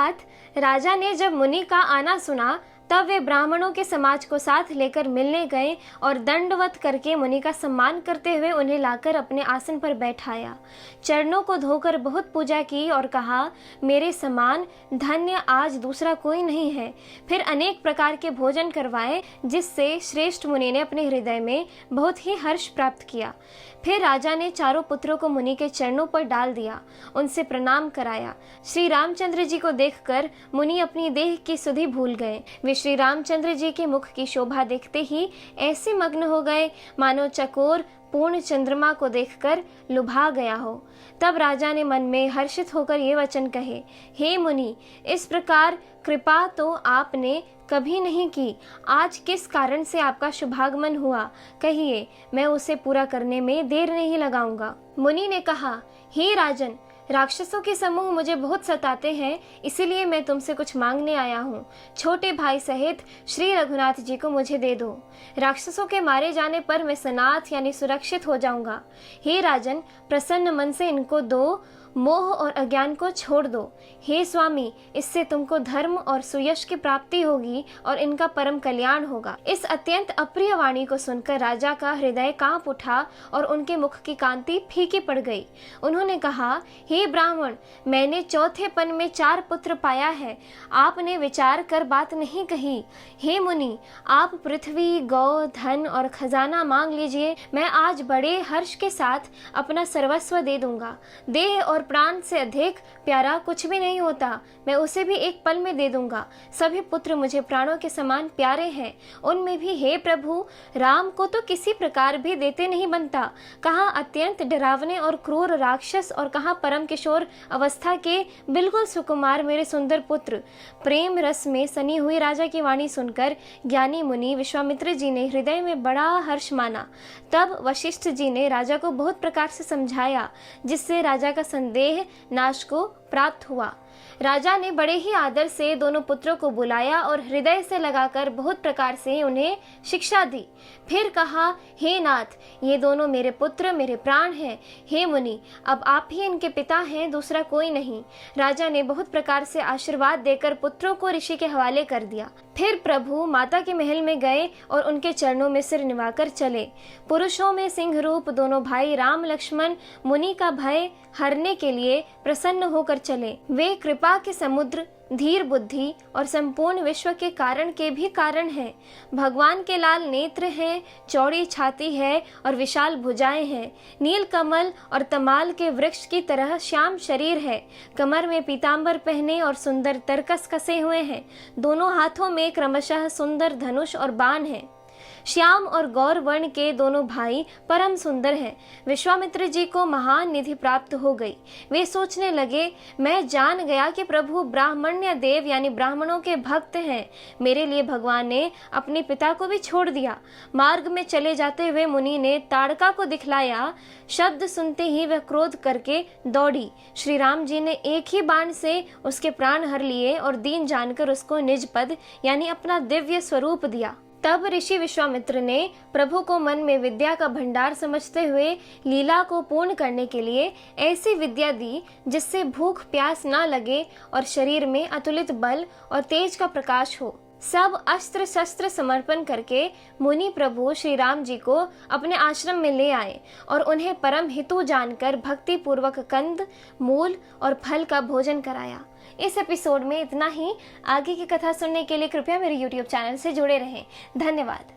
रात राजा ने जब मुनि का आना सुना तब वे ब्राह्मणों के समाज को साथ लेकर मिलने गए और दंडवत करके मुनि का सम्मान करते हुए उन्हें लाकर अपने आसन पर बैठाया। चरणों को धोकर बहुत पूजा की और कहा, मेरे समान धन्य आज दूसरा कोई नहीं है। फिर अनेक प्रकार के भोजन करवाए, जिससे श्रेष्ठ मुनि ने अपने हृदय में बहुत ही हर्ष प्राप्त किया। फिर राजा ने चारों पुत्रों को मुनि के चरणों पर डाल दिया, उनसे प्रणाम कराया। श्री रामचंद्र जी को देखकर मुनि अपनी देह की सुधि भूल गए। वे श्री रामचंद्र जी के मुख की शोभा देखते ही ऐसे मग्न हो गए मानो चकोर पूर्ण चंद्रमा को देखकर लुभा गया हो। तब राजा ने मन में हर्षित होकर ये वचन कहे, हे मुनि, इस प्रकार कृपा तो आपने कभी नहीं की। आज किस कारण से आपका शुभागमन हुआ, कहिए, मैं उसे पूरा करने में देर नहीं लगाऊंगा। मुनि ने कहा, हे राजन, राक्षसों के समूह मुझे बहुत सताते हैं, इसीलिए मैं तुमसे कुछ मांगने आया हूँ। छोटे भाई सहित श्री रघुनाथ जी को मुझे दे दो। राक्षसों के मारे जाने पर मैं सनाथ यानी सुरक्षित हो जाऊंगा। हे राजन, प्रसन्न मन से इनको दो, मोह और अज्ञान को छोड़ दो। हे स्वामी, इससे तुमको धर्म और सुयश की प्राप्ति होगी और इनका परम कल्याण होगा। इस अत्यंत अप्रिय वाणी को सुनकर राजा का हृदय कांप उठा और उनके मुख की कांति फीकी पड़ गई। उन्होंने कहा, हे ब्राह्मण, मैंने चौथे पन में 4 पुत्र पाया है, आपने विचार कर बात नहीं कही। हे मुनि, आप पृथ्वी, गौ, धन और खजाना मांग लीजिए, मैं आज बड़े हर्ष के साथ अपना सर्वस्व दे दूंगा। देह और प्राण से अधिक प्यारा कुछ भी नहीं होता, मैं उसे भी एक पल में दे दूंगा। सभी पुत्र मुझे प्राणों के समान प्यारे हैं, उनमें भी हे प्रभु, राम को तो किसी प्रकार भी देते नहीं बनता। कहाँ अत्यंत डरावने और क्रूर राक्षस और कहाँ परम किशोर अवस्था के बिल्कुल सुकुमार मेरे सुंदर पुत्र। प्रेम रस में सनी हुई राजा की वाणी सुनकर ज्ञानी मुनि विश्वामित्र जी ने हृदय में बड़ा हर्ष माना। तब वशिष्ठ जी ने राजा को बहुत प्रकार से समझाया, जिससे राजा का संदेह नाश को प्राप्त हुआ। राजा ने बड़े ही आदर से दोनों पुत्रों को बुलाया और हृदय से लगाकर बहुत प्रकार से उन्हें शिक्षा दी। फिर कहा, हे नाथ, ये दोनों मेरे पुत्र, मेरे प्राण हैं। हे मुनि, अब आप ही इनके पिता हैं, दूसरा कोई नहीं। राजा ने बहुत प्रकार से आशीर्वाद देकर पुत्रों को ऋषि के हवाले कर दिया। फिर प्रभु माता के महल में गए और उनके चरणों में सिर निवाकर चले। पुरुषों में सिंह रूप दोनों भाई राम लक्ष्मण मुनि का भय हरने के लिए प्रसन्न होकर चले। वे कृपा के समुद्र, धीर बुद्धि और संपूर्ण विश्व के कारण के भी कारण हैं। भगवान के लाल नेत्र हैं, चौड़ी छाती है और विशाल भुजाएं हैं। नील कमल और तमाल के वृक्ष की तरह श्याम शरीर है। कमर में पीतांबर पहने और सुंदर तरकस कसे हुए हैं। दोनों हाथों में क्रमशः सुंदर धनुष और बाण हैं। श्याम और गौर वर्ण के दोनों भाई परम सुंदर हैं। विश्वामित्र जी को महान निधि प्राप्त हो गई। वे सोचने लगे, मैं जान गया कि प्रभु ब्राह्मण्य देव यानी ब्राह्मणों के भक्त हैं। मेरे लिए भगवान ने अपने पिता को भी छोड़ दिया। मार्ग में चले जाते हुए मुनि ने ताड़का को दिखलाया। शब्द सुनते ही वह क्रोध करके दौड़ी। श्री राम जी ने एक ही बाण से उसके प्राण हर लिए और दीन जानकर उसको निज पद यानी अपना दिव्य स्वरूप दिया। तब ऋषि विश्वामित्र ने प्रभु को मन में विद्या का भंडार समझते हुए लीला को पूर्ण करने के लिए ऐसी विद्या दी जिससे भूख प्यास न लगे और शरीर में अतुलित बल और तेज का प्रकाश हो। सब अस्त्र शस्त्र समर्पण करके मुनि प्रभु श्री राम जी को अपने आश्रम में ले आए और उन्हें परम हितु जानकर भक्ति पूर्वक कंद, मूल और फल का भोजन कराया। इस एपिसोड में इतना ही। आगे की कथा सुनने के लिए कृपया मेरे YouTube चैनल से जुड़े रहें। धन्यवाद।